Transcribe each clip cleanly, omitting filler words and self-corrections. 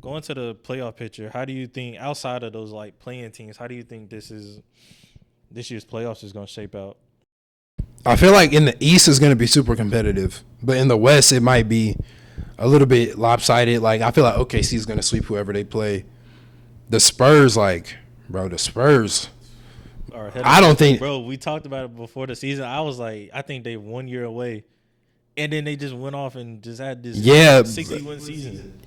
going to the playoff picture, how do you think outside of those like playing teams, how do you think this year's playoffs is going to shape out? I feel like in the East is going to be super competitive, but in the West it might be a little bit lopsided. Like I feel like OKC is going to sweep whoever they play. The Spurs, like, bro, the Spurs. I don't think, bro. We talked about it before the season. I was like, I think they 1 year away, and then they just went off and just had this 60-win season.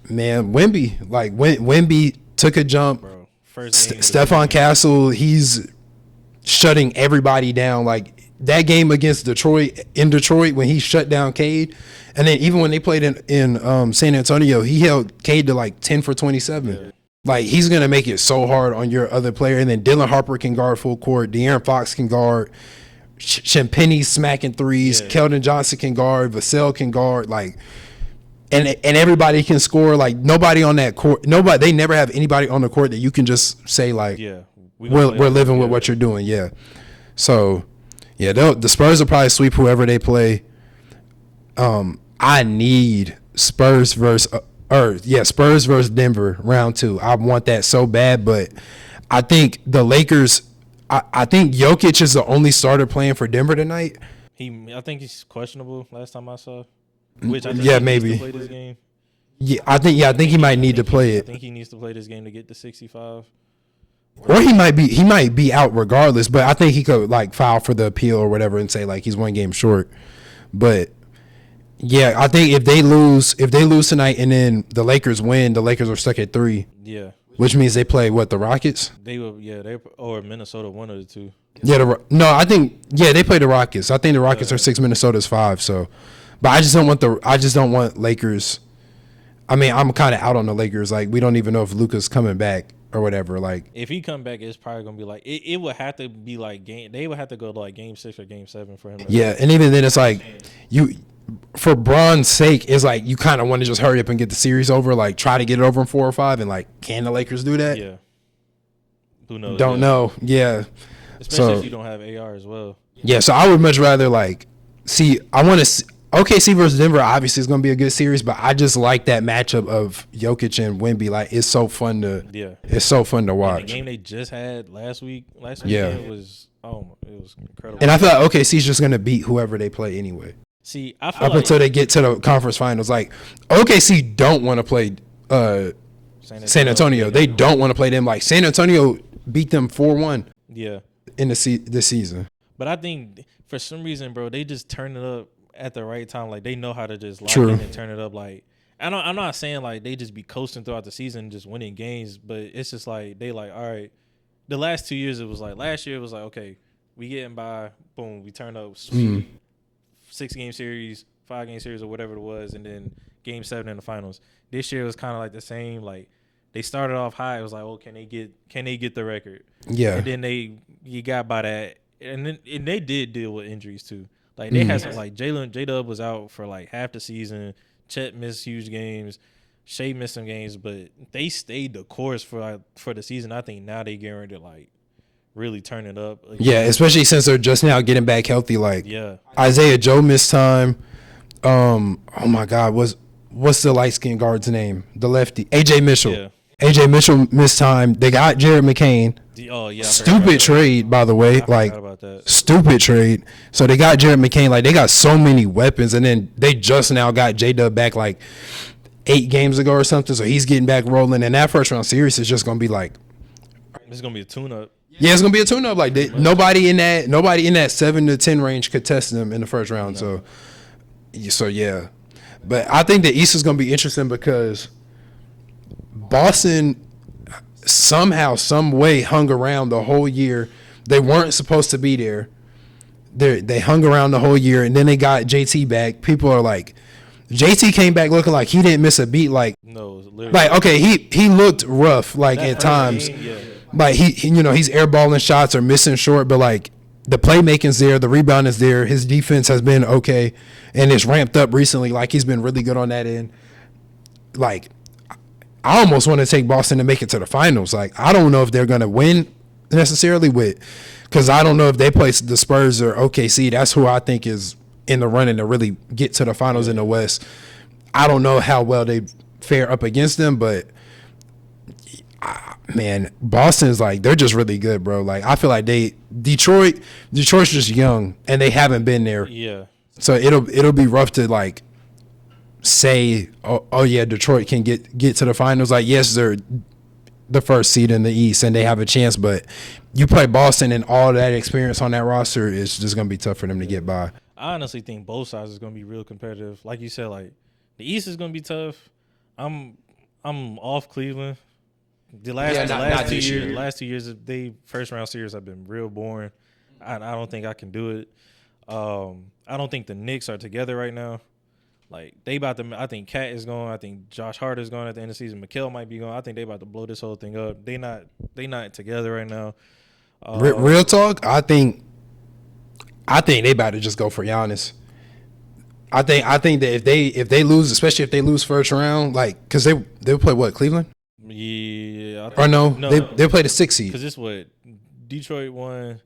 Man, Wemby, like Wemby took a jump. Bro, Stephon Castle, he's shutting everybody down. Like that game against Detroit when he shut down Cade, and then even when they played in San Antonio, he held Cade to like 10 for 27. Yeah. Like he's gonna make it so hard on your other player, and then Dylan Harper can guard full court. De'Aaron Fox can guard. Champagny smacking threes. Yeah. Keldon Johnson can guard. Vassell can guard. Like. And everybody can score. Like nobody on that court. They never have anybody on the court that you can just say like, yeah, we're living with what you're doing. Yeah. So, yeah, the Spurs will probably sweep whoever they play. I need Spurs versus Spurs versus Denver round 2. I want that so bad, but I think the Lakers. I think Jokic is the only starter playing for Denver tonight. I think he's questionable. Last time I saw. Which I think maybe. Needs to play this game. Yeah, I think he might need to play it. I think he needs to play this game to get to 65. Or he might be out regardless, but I think he could like file for the appeal or whatever and say like he's 1 game short. But yeah, I think if they lose tonight and then the Lakers win, the Lakers are stuck at 3. Yeah. Which means they play the Rockets? They or Minnesota, one of the two. Yeah, they play the Rockets. I think the Rockets are 6, Minnesota's 5, so but I just don't want Lakers. I mean, I'm kind of out on the Lakers. Like, we don't even know if Luka's coming back or whatever. Like, if he come back, it's probably gonna be like it would have to be like they would have to go to like game 6 or game 7 for him. Yeah, and even then, it's like for Bron's sake, it's like you kind of want to just hurry up and get the series over. Like, try to get it over in 4 or 5, and like, can the Lakers do that? Yeah. Who knows? Don't know. Yeah. Especially if you don't have AR as well. Yeah, so I would much rather like see. I want to see. OKC versus Denver obviously is going to be a good series, but I just like that matchup of Jokic and Wemby. Like it's so fun to watch. And the game they just had last week it was incredible. And I feel like OKC's just going to beat whoever they play anyway. See, I feel up until they get to the conference finals. Like OKC don't want to play San Antonio. They don't want to play them. Like San Antonio beat them 4-1. Yeah. In this season. But I think for some reason, bro, they just turn it up at the right time. Like they know how to just lock in and turn it up. Like I'm not saying like they just be coasting throughout the season just winning games, but it's just like they like, all right, the last 2 years it was like last year it was like, okay, we getting by, boom, we turn up, sweet 6-game series, 5-game series or whatever it was, and then game 7 in the finals. This year it was kind of like the same. Like they started off high. It was like, oh, can they get the record? Yeah. And then you got by that, and they did deal with injuries too. Like they had some like J-Dub was out for like half the season. Chet missed huge games. Shea missed some games, but they stayed the course for the season. I think now they getting ready to like really turn it up. Like, yeah, especially since they're just now getting back healthy. Like Isaiah Joe missed time. Oh my God, what's the light skinned guard's name? The lefty, AJ Mitchell. Yeah. AJ Mitchell missed time. They got Jared McCain. Stupid trade, by the way. Like, stupid trade. So they got Jared McCain. Like, they got so many weapons, and then they just now got J-Dub back like 8 games ago or something. So he's getting back rolling, and that first round series is just gonna be like, it's gonna be a tune-up. Yeah, it's gonna be a tune-up. Like nobody in that 7 to 10 range could test them in the first round. No. So yeah, but I think the East is gonna be interesting because Boston somehow, some way hung around the whole year. They weren't supposed to be there. They hung around the whole year, and then they got JT back. People are like, JT came back looking like he didn't miss a beat. Like, no, literally. Like okay, he looked rough like at times. Like he he's airballing shots or missing short, but like the playmaking's there, the rebound is there. His defense has been okay, and it's ramped up recently. Like he's been really good on that end. Like, I almost want to take Boston to make it to the finals. Like, I don't know if they're going to win necessarily because I don't know if they play the Spurs or OKC. That's who I think is in the running to really get to the finals in the West. I don't know how well they fare up against them, but man, Boston's like they're just really good, bro. Like I feel like Detroit's just young and they haven't been there. Yeah. So it'll be rough to like say, oh yeah, Detroit can get to the finals. Like yes, they're the first seed in the East and they have a chance, but you play Boston and all that experience on that roster is just gonna be tough for them to get by. I honestly think both sides is gonna be real competitive. Like you said, like the East is gonna be tough. I'm off Cleveland. The last 2 years, they first round series have been real boring. I don't think I can do it. I don't think the Knicks are together right now. Like they about to. I think Cat is going. I think Josh Hart is going at the end of the season. Mikal might be going. I think they about to blow this whole thing up. They not together right now. Real talk. I think they about to just go for Giannis. I think that if they lose, especially if they lose first round, like because they'll play what, Cleveland? Yeah. Or no, they play the 6th seed. Because this what Detroit 1,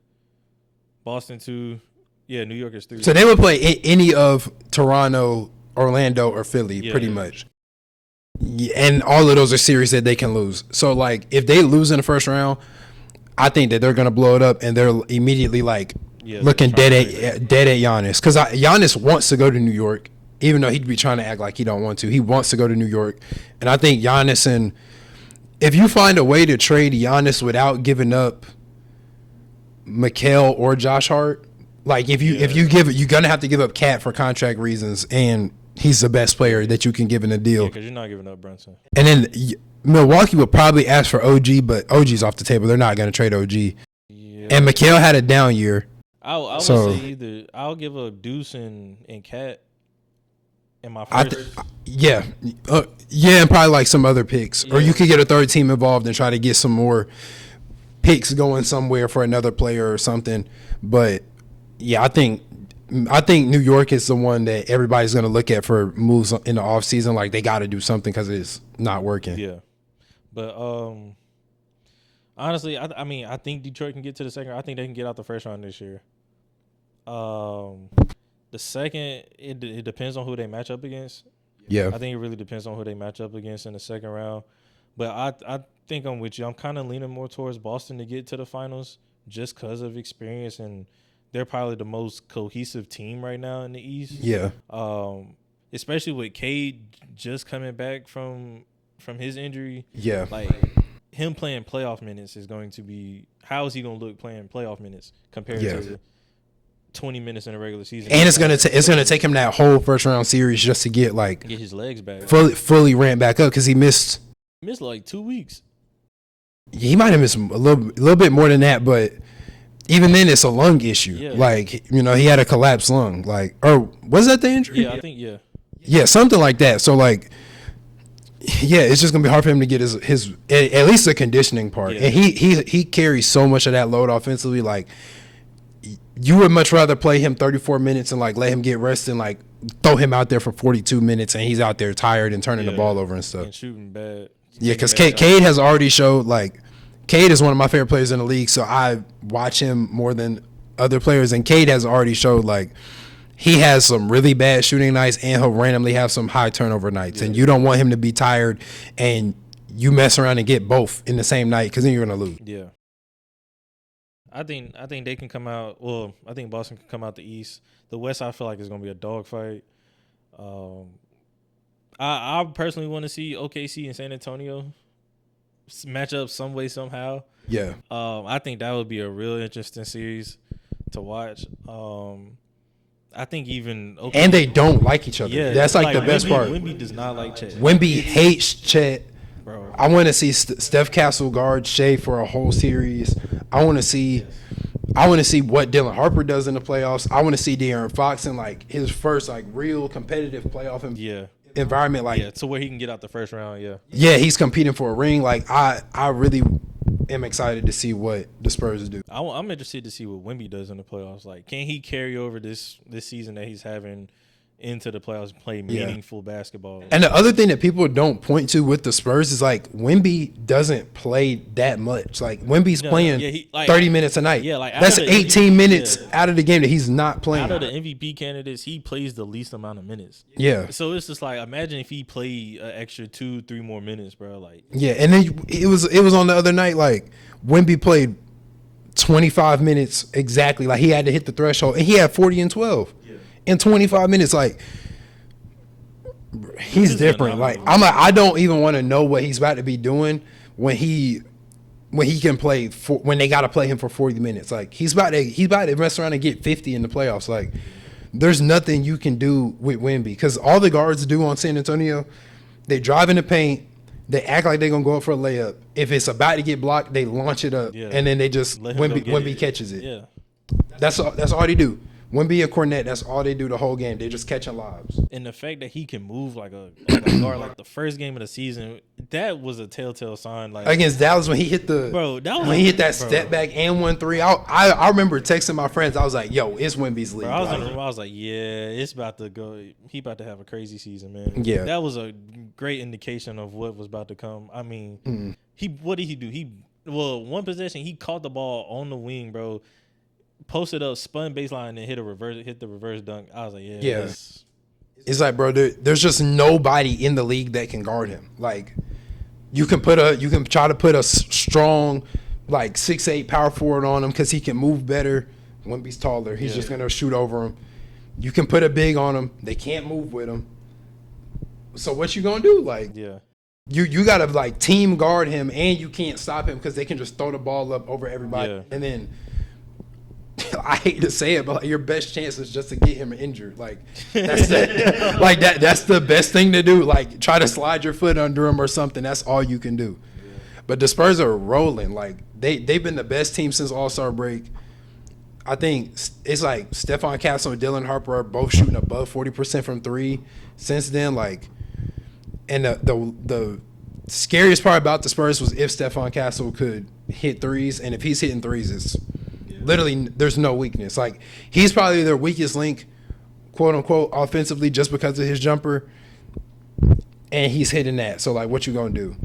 Boston 2, yeah, New York is 3. So they would play any of Toronto, Orlando, or Philly, pretty much. Yeah, and all of those are series that they can lose. So like if they lose in the first round, I think that they're gonna blow it up and they're immediately like looking dead at Giannis because Giannis wants to go to New York, even though he'd be trying to act like he don't want to. He wants to go to New York, and I think Giannis and if you find a way to trade Giannis without giving up Mikal or Josh Hart, like if you give it, you're gonna have to give up Cat for contract reasons, and he's the best player that you can give in a deal. Yeah, because you're not giving up Brunson. And then Milwaukee would probably ask for OG, but OG's off the table. They're not gonna trade OG. Yeah. And Mikal had a down year. I would say either I'll give up Deuce and Cat. In my first, and probably like some other picks, or you could get a third team involved and try to get some more picks going somewhere for another player or something. But yeah, I think New York is the one that everybody's going to look at for moves in the offseason. Like they got to do something because it's not working. Yeah, but honestly, I mean, I think Detroit can get to the second. I think they can get out the first round this year. The second, it depends on who they match up against. Yeah. I think it really depends on who they match up against in the second round. But I think I'm with you. I'm kind of leaning more towards Boston to get to the finals just because of experience, and they're probably the most cohesive team right now in the East. Yeah. Especially with Cade just coming back from his injury. Yeah. Like him playing playoff minutes is going to be – how is he going to look playing playoff minutes compared to – 20 minutes in a regular season, and it's gonna take him that whole first round series just to get his legs back, fully ramped back up because he missed like 2 weeks. He might have missed a little bit more than that, but even then it's a lung issue. Yeah. Like he had a collapsed lung. Like, or was that the injury? Yeah, I think yeah, something like that. So like, yeah, it's just gonna be hard for him to get his at least the conditioning part, and he carries so much of that load offensively, like. You would much rather play him 34 minutes and like let him get rest and like throw him out there for 42 minutes and he's out there tired and turning the ball over and stuff. And shooting bad. Yeah, because Cade has already showed like Cade is one of my favorite players in the league, so I watch him more than other players. And Cade has already showed like he has some really bad shooting nights and he'll randomly have some high turnover nights. And you don't want him to be tired and you mess around and get both in the same night because then you're gonna lose. Yeah. I think they can come out. Well, I think Boston can come out the East. The West, I feel like is going to be a dogfight. I personally want to see OKC and San Antonio match up some way somehow. Yeah. I think that would be a real interesting series to watch. I think even and they don't like each other. Yeah, that's like the best part. Wemby does not like Chet. Wemby hates Chet. Bro. I want to see Steph Castle guard Shea for a whole series. I want to see what Dylan Harper does in the playoffs. I want to see De'Aaron Fox in like his first like real competitive playoff environment. Like to where he can get out the first round. Yeah, he's competing for a ring. Like I really am excited to see what the Spurs do. I'm interested to see what Wemby does in the playoffs. Like, can he carry over this season that he's having into the playoffs, play meaningful basketball. And the other thing that people don't point to with the Spurs is like Wemby doesn't play that much. Like Wemby's playing 30 minutes a night. Yeah, like that's 18 minutes out of the game that he's not playing. Out of the MVP candidates, he plays the least amount of minutes. Yeah. So it's just like, imagine if he played an extra 2-3 more minutes, bro. Like, yeah, and then it was on the other night. Like Wemby played 25 minutes exactly. Like he had to hit the threshold, and he had 40 and 12 in 25 minutes. Like he's different. Like I don't even want to know what he's about to be doing when he can play when they got to play him for 40 minutes. Like he's about to mess around and get 50 in the playoffs. Like there's nothing you can do with Wemby because all the guards do on San Antonio, they drive in the paint. They act like they're gonna go up for a layup. If it's about to get blocked, they launch it up, and then they just Wemby catches it. Yeah, that's all they do. Wemby and Cornette, that's all they do the whole game. They just catching lobs. And the fact that he can move like a guard, like the first game of the season, that was a telltale sign. Like against Dallas when he hit that step back and 1-3. I remember texting my friends. I was like, "Yo, it's Wemby's league." I was in the room. I was like, "Yeah, it's about to go. He about to have a crazy season, man." Yeah, that was a great indication of what was about to come. I mean, what did he do? One possession, he caught the ball on the wing, bro. Posted up, spun baseline, and hit the reverse dunk. I was like, yeah. It's like, bro, there's just nobody in the league that can guard him. Like, you can try to put a strong, like 6'8" power forward on him because he can move better. Wemby's taller, he's just gonna shoot over him. You can put a big on him. They can't move with him. So what you gonna do? Like, you gotta like team guard him, and you can't stop him because they can just throw the ball up over everybody, and then. I hate to say it, but like your best chance is just to get him injured. Like that's that's the best thing to do. Like try to slide your foot under him or something. That's all you can do. But the Spurs are rolling. Like they've been the best team since All-Star break. I think it's like Stephon Castle and Dylan Harper are both shooting above 40% from three since then. Like, and the scariest part about the Spurs was if Stephon Castle could hit threes, and if he's hitting threes, it's literally, there's no weakness. Like, he's probably their weakest link, quote unquote, offensively, just because of his jumper, and he's hitting that. So, like, what you gonna do?